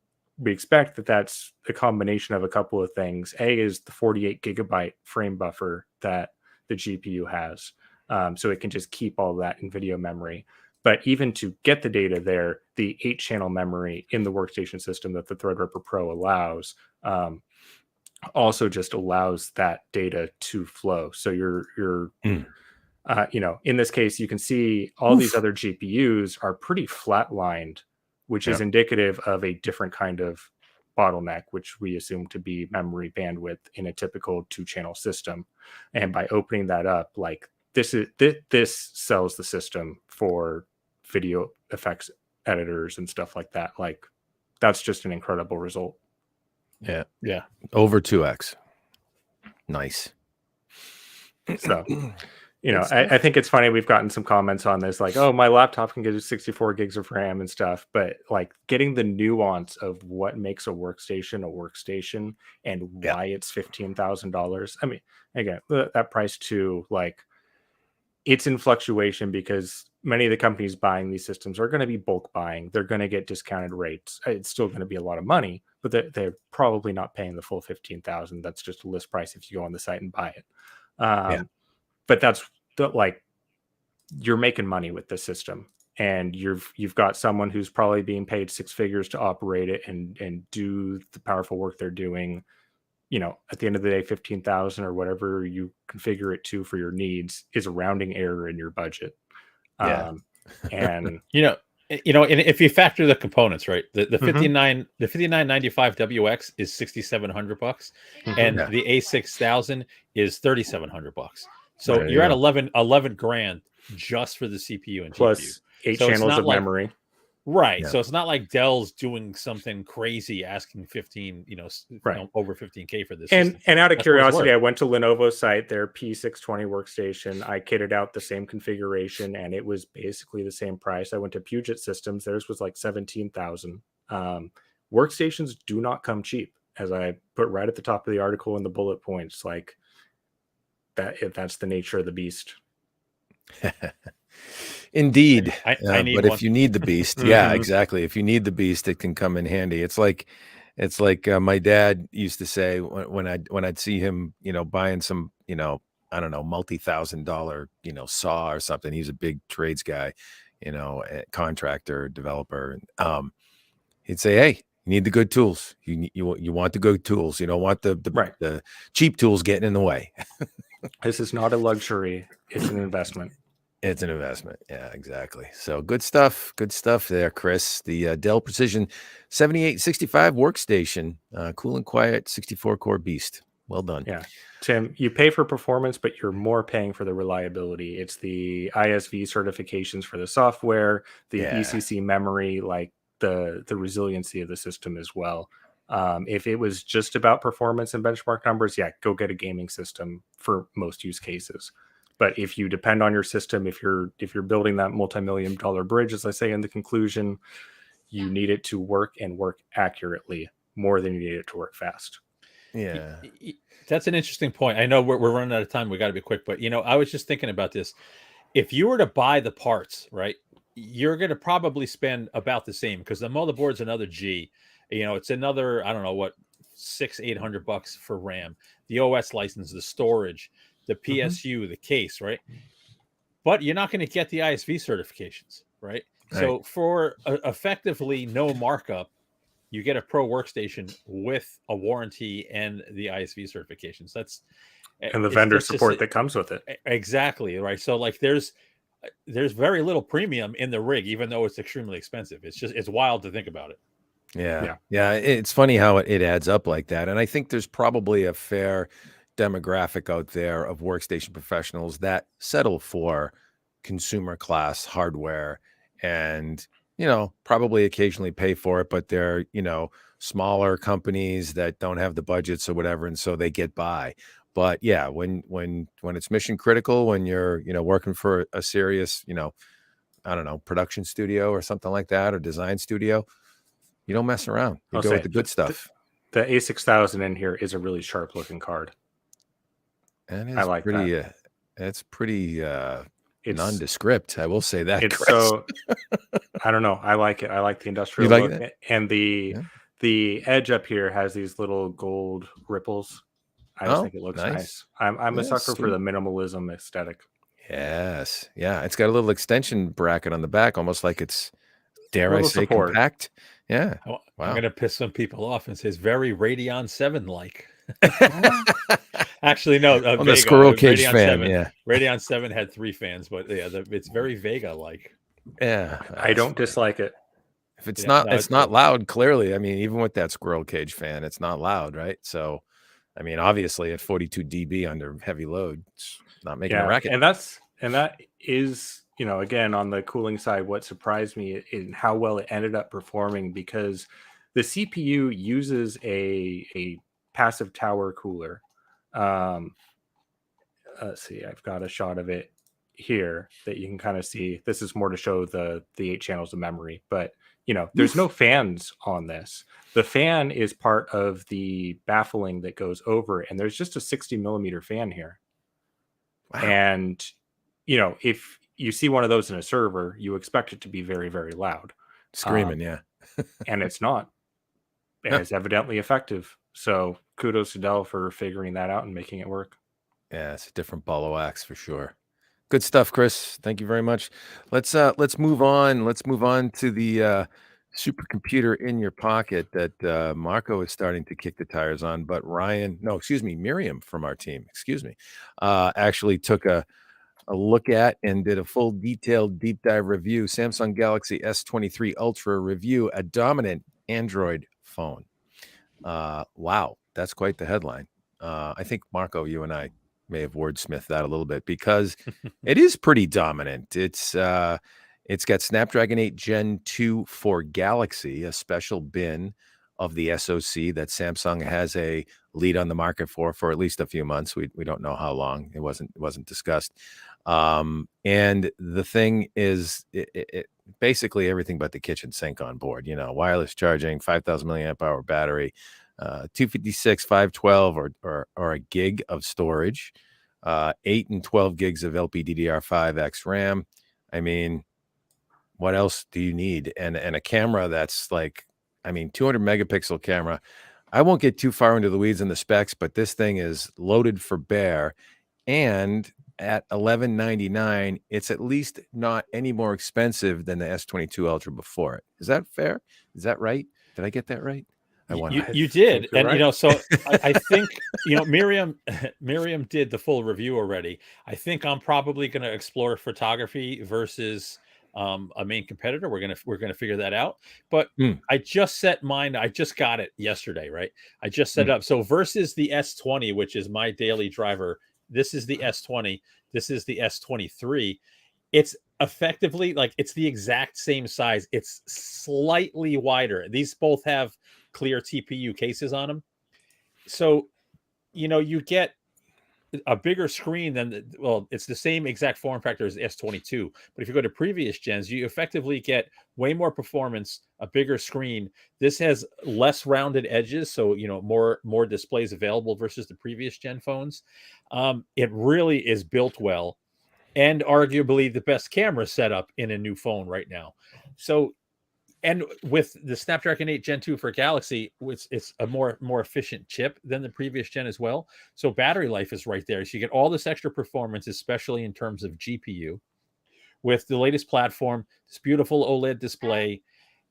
expect that that's a combination of a couple of things. A is the 48 gigabyte frame buffer that the GPU has, so it can just keep all that in video memory. But even to get the data there, the 8-channel memory in the workstation system that the Threadripper Pro allows also just allows that data to flow. So you're in this case, you can see all these other GPUs are pretty flatlined, which is indicative of a different kind of bottleneck, which we assume to be memory bandwidth in a typical 2-channel system. And by opening that up, like this sells the system for video effects editors and stuff like that. Like, that's just an incredible result. Yeah. Over 2x. Nice. So, I think it's funny. We've gotten some comments on this, like, oh, my laptop can get 64 gigs of RAM and stuff. But like, getting the nuance of what makes a workstation and why it's $15,000. I mean, again, that price too, like, it's in fluctuation because many of the companies buying these systems are going to be bulk buying. They're going to get discounted rates. It's still going to be a lot of money, but they're probably not paying the full $15,000. That's just a list price if you go on the site and buy it. But that's like, you're making money with this system, and you've got someone who's probably being paid 6 figures to operate it and do the powerful work they're doing. At the end of the day, 15,000 or whatever you configure it to for your needs is a rounding error in your budget. And and if you factor the components, right, the 5995 WX is $6,700, and the A6000 is $3,700. So you're at 11 grand just for the CPU and plus GPU. 8 channels of memory. Right. So it's not like Dell's doing something crazy, asking over 15K for this. And out of curiosity, I went to Lenovo's site, their P620 workstation. I kitted out the same configuration, and it was basically the same price. I went to Puget Systems. Theirs was like 17,000. Workstations do not come cheap, as I put right at the top of the article in the bullet points. Like, that's the nature of the beast. Indeed. I need but one. If you need the beast, yeah, exactly. If you need the beast, it can come in handy. It's like my dad used to say when I'd see him, buying some, I don't know, multi-$1,000, saw or something. He's a big trades guy, contractor, developer. He'd say, "Hey, you need the good tools. You want the good tools. You don't want the cheap tools getting in the way." This is not a luxury. It's an investment. It's an investment. Yeah, exactly. So good stuff. Good stuff there, Chris. The Dell Precision 7865 workstation, cool and quiet, 64-core beast. Well done. Yeah. Tim, you pay for performance, but you're more paying for the reliability. It's the ISV certifications for the software, the ECC memory, like the resiliency of the system as well. If it was just about performance and benchmark numbers, go get a gaming system for most use cases. But if you depend on your system, if you're building that multi-million-dollar bridge, as I say in the conclusion, you need it to work and work accurately more than you need it to work fast. Yeah. That's an interesting point. I know we're running out of time. We got to be quick, but I was just thinking about this. If you were to buy the parts, right, you're going to probably spend about the same because the motherboard's another G. It's another, I don't know what, $600-800 for RAM, the OS license, the storage, the PSU, the case, right? But you're not going to get the ISV certifications, right? So for effectively no markup, you get a pro workstation with a warranty and the ISV certifications. And the vendor support that comes with it. Exactly, right? So like there's very little premium in the rig, even though it's extremely expensive. It's wild to think about it. Yeah. It's funny how it adds up like that. And I think there's probably a fair demographic out there of workstation professionals that settle for consumer class hardware and, probably occasionally pay for it, but they're, smaller companies that don't have the budgets or whatever. And so they get by. But yeah, when it's mission critical, when you're, working for a serious, I don't know, production studio or something like that, or design studio, you don't mess around. You go with the good stuff. The A6000 in here is a really sharp looking card. And I like pretty, that. It's pretty nondescript. I will say that. It's Chris. so, I don't know. I like it. I like the industrial look. That? And the edge up here has these little gold ripples. I just think it looks nice. I'm a sucker for the minimalism aesthetic. Yes. Yeah. It's got a little extension bracket on the back, almost like it's, dare I say, compact. Yeah. Wow. I'm going to piss some people off and say it's very Radeon 7 like. Actually, no. On the squirrel cage Radeon fan. 7, yeah. Radeon 7 had 3 fans, but yeah, it's very Vega like. Yeah. I don't dislike it. If it's it's not loud, clearly. I mean, even with that squirrel cage fan, it's not loud, right? So, I mean, obviously at 42 dB under heavy load, it's not making a racket. And that is, again, on the cooling side, what surprised me in how well it ended up performing, because the CPU uses a passive tower cooler. Let's see, I've got a shot of it here that you can kind of see. This is more to show the 8 channels of memory, but there's no fans on this. The fan is part of the baffling that goes over it, and there's just a 60 millimeter fan here. Wow. And if you see one of those in a server, you expect it to be very, very loud, screaming. And it's not. And it's evidently effective. So kudos to Dell for figuring that out and making it work. Yeah, it's a different ball of wax for sure. Good stuff, Chris. Thank you very much. Let's move on. Let's move on to the supercomputer in your pocket that Marco is starting to kick the tires on. But Miriam from our team, actually took a look at and did a full detailed deep dive review. Samsung Galaxy S23 Ultra review, a dominant Android phone. Wow, that's quite the headline. I think Marco, you and I may have wordsmithed that a little bit because it is pretty dominant. It's got Snapdragon 8 Gen 2 for Galaxy, a special bin of the SoC that Samsung has a lead on the market for at least a few months. We don't know how long. It wasn't discussed. And the thing is, it basically everything but the kitchen sink on board. Wireless charging, 5,000 milliamp hour battery, 256, 512, or a gig of storage, 8 and 12 gigs of LPDDR5X RAM. I mean, what else do you need? And a camera that's 200 megapixel camera. I won't get too far into the weeds and the specs, but this thing is loaded for bear. And at $1,199, it's at least not any more expensive than the S22 Ultra before it. Is that fair? Is that right? Did I get that right? You did. And, right. So I think, Miriam did the full review already. I think I'm probably going to explore photography versus a main competitor. We're going to figure that out. But I just set mine. I just got it yesterday, right? I just set it up. So versus the S20, which is my daily driver, this is the S20. This is the S23. It's effectively it's the exact same size. It's slightly wider. These both have clear TPU cases on them. So, you get a bigger screen than well, it's the same exact form factor as the S22. But if you go to previous gens, you effectively get way more performance, a bigger screen. This has less rounded edges, so more displays available versus the previous gen phones. It really is built well, and arguably the best camera setup in a new phone right now. So, and with the Snapdragon 8 Gen 2 for Galaxy, it's a more efficient chip than the previous gen as well. So battery life is right there. So you get all this extra performance, especially in terms of GPU, with the latest platform, this beautiful OLED display,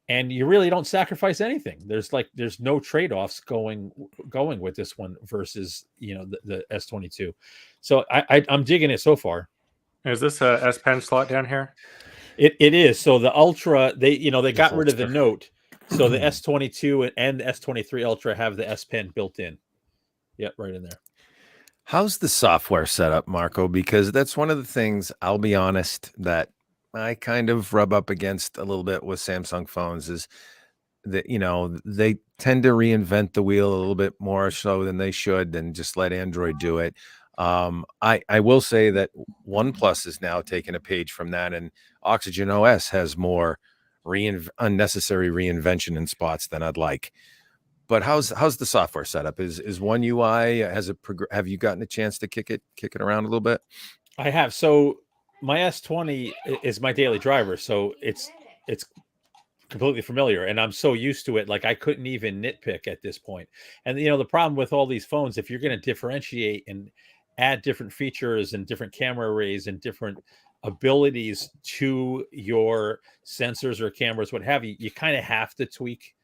and you really don't sacrifice anything. There's no trade-offs going with this one versus the S22. So I'm digging it so far. Is this a S Pen slot down here? It is. So the Ultra, they got rid of the Note. So the S22 and the S23 Ultra have the S Pen built in. Yep, right in there. How's the software setup, Marco? Because that's one of the things, I'll be honest, that I kind of rub up against a little bit with Samsung phones is that, they tend to reinvent the wheel a little bit more so than they should and just let Android do it. I will say that OnePlus is now taking a page from that, and Oxygen OS has more unnecessary reinvention in spots than I'd like. But how's the software setup? Is One UI, have you gotten a chance to kick it around a little bit? I have. So my S20 is my daily driver, so it's completely familiar, and I'm so used to it. Like I couldn't even nitpick at this point. And the problem with all these phones, if you're going to differentiate and add different features and different camera arrays and different abilities to your sensors or cameras, what have you, you kind of have to tweak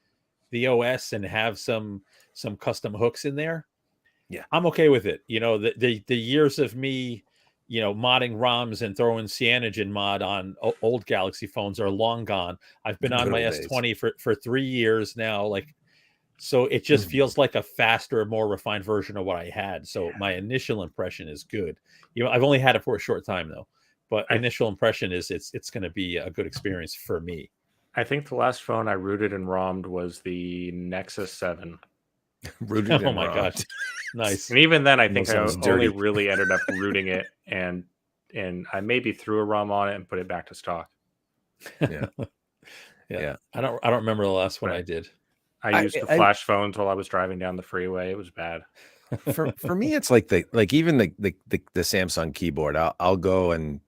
the OS and have some custom hooks in there. Yeah, I'm okay with it. The years of me modding ROMs and throwing cyanogen mod on old Galaxy phones are long gone. I've been on my S20 for 3 years now. So it just feels like a faster, more refined version of what I had. So my initial impression is good. I've only had it for a short time though, but initial impression is it's going to be a good experience for me. I think the last phone I rooted and ROMmed was the Nexus 7. Rooted oh my gosh, nice. And even then, I think I Sounds only dirty. really ended up rooting it, and I maybe threw a ROM on it and put it back to stock. Yeah. I don't remember the last one I did. I used the flash phones while I was driving down the freeway. It was bad. For me, it's like even the Samsung keyboard. I'll go and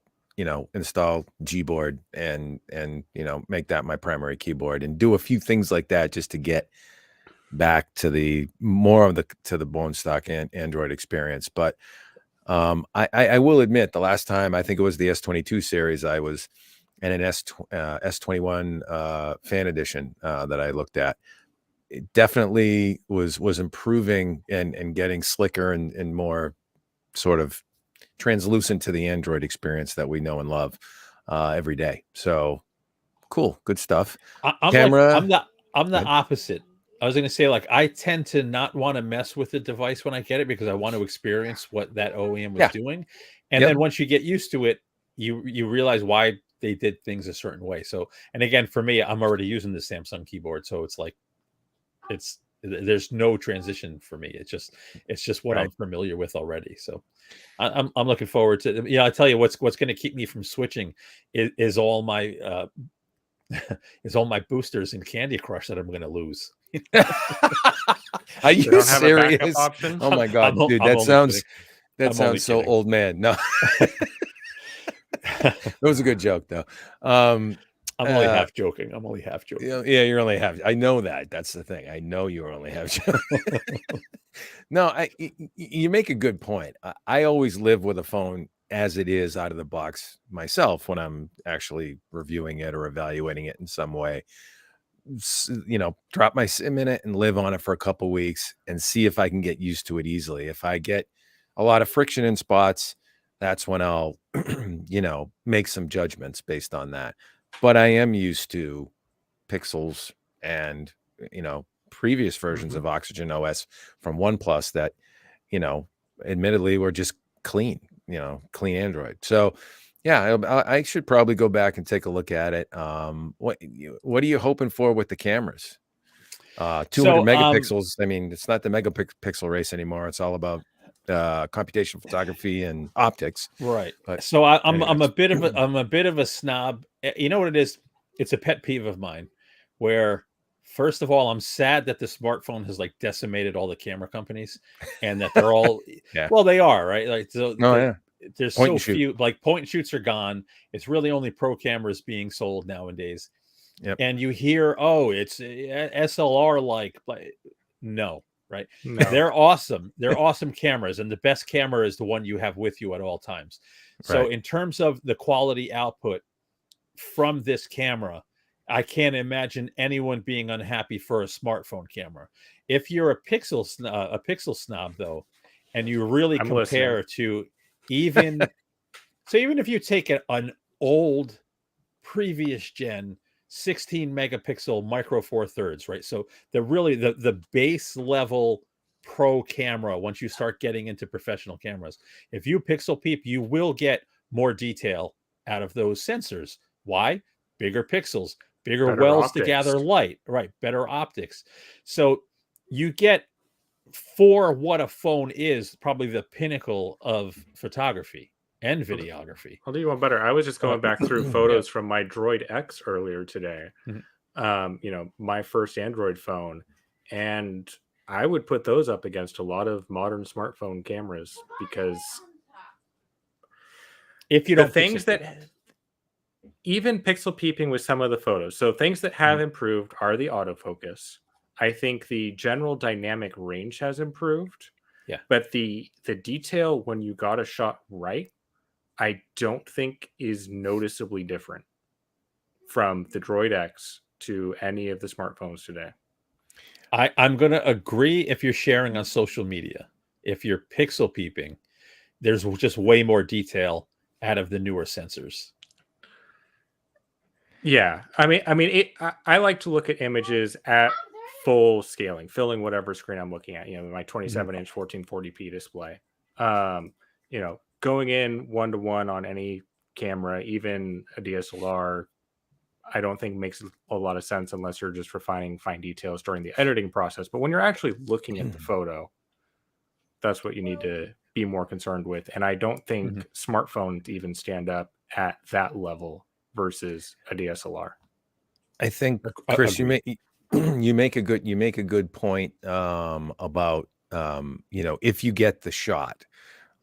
install Gboard and make that my primary keyboard and do a few things like that just to get back to the bone stock and Android experience. But I will admit, the last time, I think it was the S22 series, I was in an S21 fan edition that I looked at. It definitely was improving and getting slicker and more sort of translucent to the Android experience that we know and love every day. So cool, good stuff. Camera. I'm the opposite. I was going to say, I tend to not want to mess with the device when I get it because I want to experience what that OEM was doing. And then once you get used to it, you realize why they did things a certain way. So, and again, for me, I'm already using the Samsung keyboard. So there's no transition for me. It's just what I'm familiar with already. So I'm looking forward to, I tell you what's going to keep me from switching is all my, is all my boosters in Candy Crush that I'm going to lose. Are you serious? Oh my God, dude, that sounds so old man. No, that was a good joke though. I'm only half joking. Yeah, you're only half. I know that. That's the thing. I know you're only half joking. No, you make a good point. I always live with a phone as it is out of the box myself when I'm actually reviewing it or evaluating it in some way. Drop my SIM in it and live on it for a couple weeks and see if I can get used to it easily. If I get a lot of friction in spots, that's when I'll, make some judgments based on that. But I am used to Pixels and, previous versions of Oxygen OS from OnePlus that, admittedly were just clean Android. So yeah, I should probably go back and take a look at it. What are you hoping for with the cameras? 200 megapixels. I mean, it's not the megapixel race anymore. It's all about computational photography and optics. Right. But So I'm a anyways. bit of a snob. You know what it is? It's a pet peeve of mine where first of all, I'm sad that the smartphone has like decimated all the camera companies and that they're all Yeah. well, they are, right? Like so Oh, yeah. there's Point so and shoot. few like point and shoots are gone. It's really only pro cameras being sold nowadays. Yep. And you hear, oh, it's SLR like no, right? No. They're awesome. They're awesome cameras, and the best camera is the one you have with you at all times. So Right. in terms of the quality output from this camera, I can't imagine anyone being unhappy for a smartphone camera. If you're a pixel snob though, and you really I'm compare to even even if you take an old previous gen 16 megapixel micro four thirds, right? So the base level pro camera, once you start getting into professional cameras, if you pixel peep, you will get more detail out of those sensors. Why? Bigger pixels, bigger Better wells to optics. gather light, right? Better optics. So you get, for what a phone is, probably the pinnacle of photography and videography. I'll do you one better. I was just going back through photos from my Droid X earlier today. Mhm. My first Android phone, and I would put those up against a lot of modern smartphone cameras because If you the don't things pixel peep. that even pixel peeping with some of the photos. So things that have improved are the autofocus. I think the general dynamic range has improved. Yeah. But the detail when you got a shot right, I don't think is noticeably different from the Droid X to any of the smartphones today. I'm going to agree if you're sharing on social media. If you're pixel peeping, there's just way more detail out of the newer sensors. Yeah. I like to look at images at full scaling, filling whatever screen I'm looking at, my 27-inch 1440p display. Going in one-to-one on any camera, even a DSLR, I don't think makes a lot of sense unless you're just refining fine details during the editing process. But when you're actually looking at the photo, that's what you need to be more concerned with. And I don't think smartphones even stand up at that level versus a DSLR. I think, Chris, you make a good point about if you get the shot,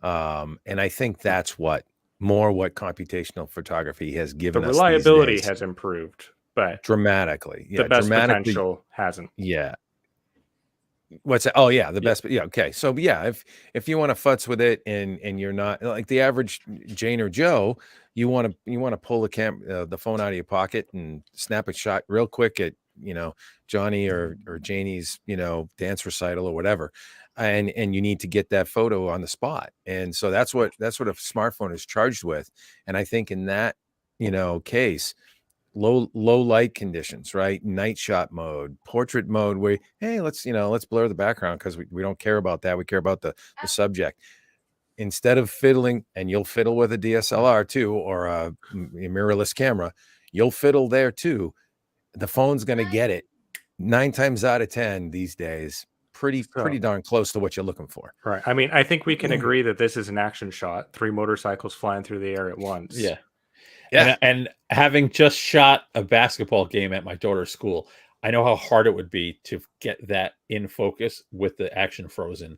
and I think that's what computational photography has given The us. reliability has improved, but dramatically. Yeah, the best dramatically, potential hasn't. Yeah. What's that? Oh yeah, the best. Yeah. Okay. So yeah, if you want to futz with it and you're not like the average Jane or Joe, you want to pull the phone out of your pocket and snap a shot real quick at Johnny or Janie's dance recital or whatever, and you need to get that photo on the spot. And so that's what a smartphone is charged with. And I think in that case, low light conditions, right? Night shot mode, portrait mode, where hey, let's blur the background because we don't care about that. We care about the subject. Instead of fiddling, and you'll fiddle with a DSLR too, or a mirrorless camera, you'll fiddle there too. The phone's going to get it 9 times out of 10 these days. Pretty darn close to what you're looking for. Right. I mean, I think we can agree that this is an action shot. 3 motorcycles flying through the air at once. Yeah. Yeah. And having just shot a basketball game at my daughter's school, I know how hard it would be to get that in focus with the action frozen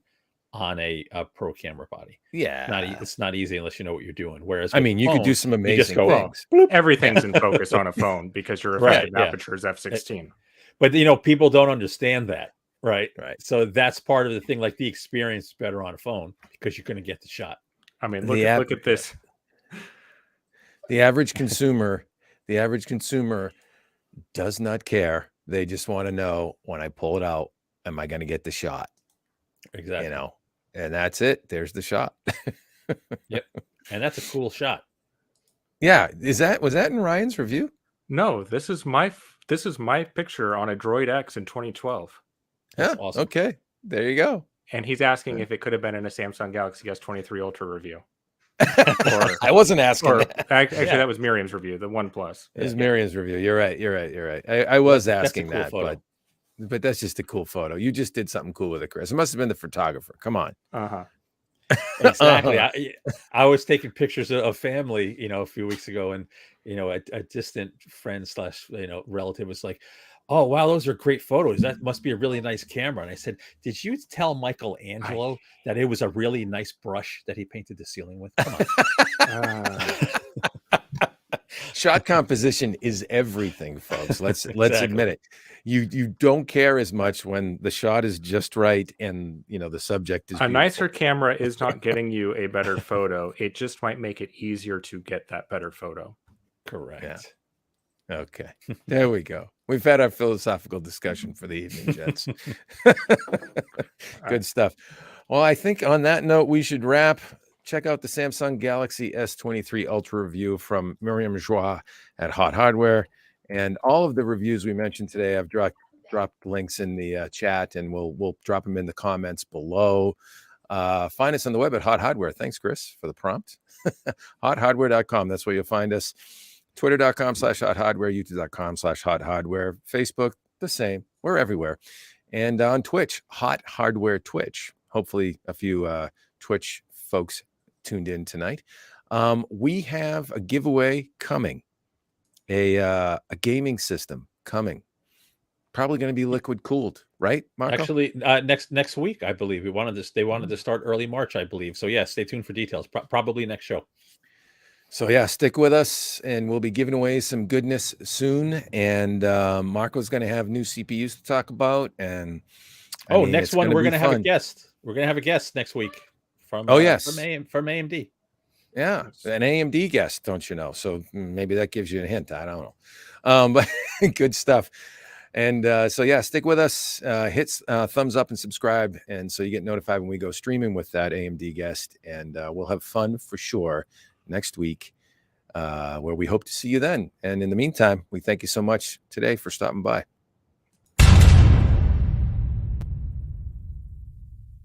on a pro camera body. Yeah. It's not easy unless you know what you're doing. Whereas you could do some amazing things. Everything's in focus on a phone because your effective aperture is f/16. But people don't understand that, right? Right. So that's part of the thing. Like the experience is better on a phone because you're going to get the shot. I mean, look at this. The average consumer does not care. They just want to know, when I pull it out, am I going to get the shot? Exactly. And that's it. There's the shot. Yep. And that's a cool shot. Yeah. Was that in Ryan's review? No, this is my picture on a Droid X in 2012. That's awesome. Okay. There you go. And he's asking if it could have been in a Samsung Galaxy S23 Ultra review. I wasn't asking that. Actually, that was Miriam's review, the OnePlus. It was Miriam's review. You're right. I was asking cool that, photo. but that's just a cool photo. You just did something cool with it, Chris. It must have been the photographer. Come on. Uh-huh. Exactly. Uh-huh. I was taking pictures of family, a few weeks ago, and a distant friend slash relative was like, "Oh wow, those are great photos. That must be a really nice camera." And I said, "Did you tell Michelangelo that it was a really nice brush that he painted the ceiling with? Come on." Shot composition is everything, folks. Let's Exactly. admit it. You don't care as much when the shot is just right and the subject is A beautiful. nicer camera is not getting you a better photo. It just might make it easier to get that better photo. Correct. Okay, there we go. We've had our philosophical discussion for the evening, gents. Good stuff. Well, I think on that note, we should wrap. Check out the Samsung Galaxy S23 Ultra review from Miriam Joie at Hot Hardware. And all of the reviews we mentioned today, I've dropped links in the chat, and we'll drop them in the comments below. Find us on the web at Hot Hardware. Thanks, Chris, for the prompt. hothardware.com. That's where you'll find us. Twitter.com/Hot Hardware, YouTube.com/Hot Hardware, Facebook, the same. We're everywhere. And on Twitch, Hot Hardware Twitch. Hopefully a few Twitch folks tuned in tonight. We have a giveaway coming, a gaming system coming. Probably going to be liquid cooled, right, Marco? Actually, next week, I believe they wanted to start early March, I believe. So yeah, stay tuned for details. Probably next show. So yeah, stick with us, and we'll be giving away some goodness soon. And Marco's going to have new CPUs to talk about. And next one we're going to have a guest. We're going to have a guest next week from yes, from AMD. Yeah, an AMD guest, don't you know? So maybe that gives you a hint. I don't know, but good stuff. And so yeah, stick with us. Hit thumbs up and subscribe, and so you get notified when we go streaming with that AMD guest. And we'll have fun for sure next week, where we hope to see you then. And in the meantime, we thank you so much today for stopping by.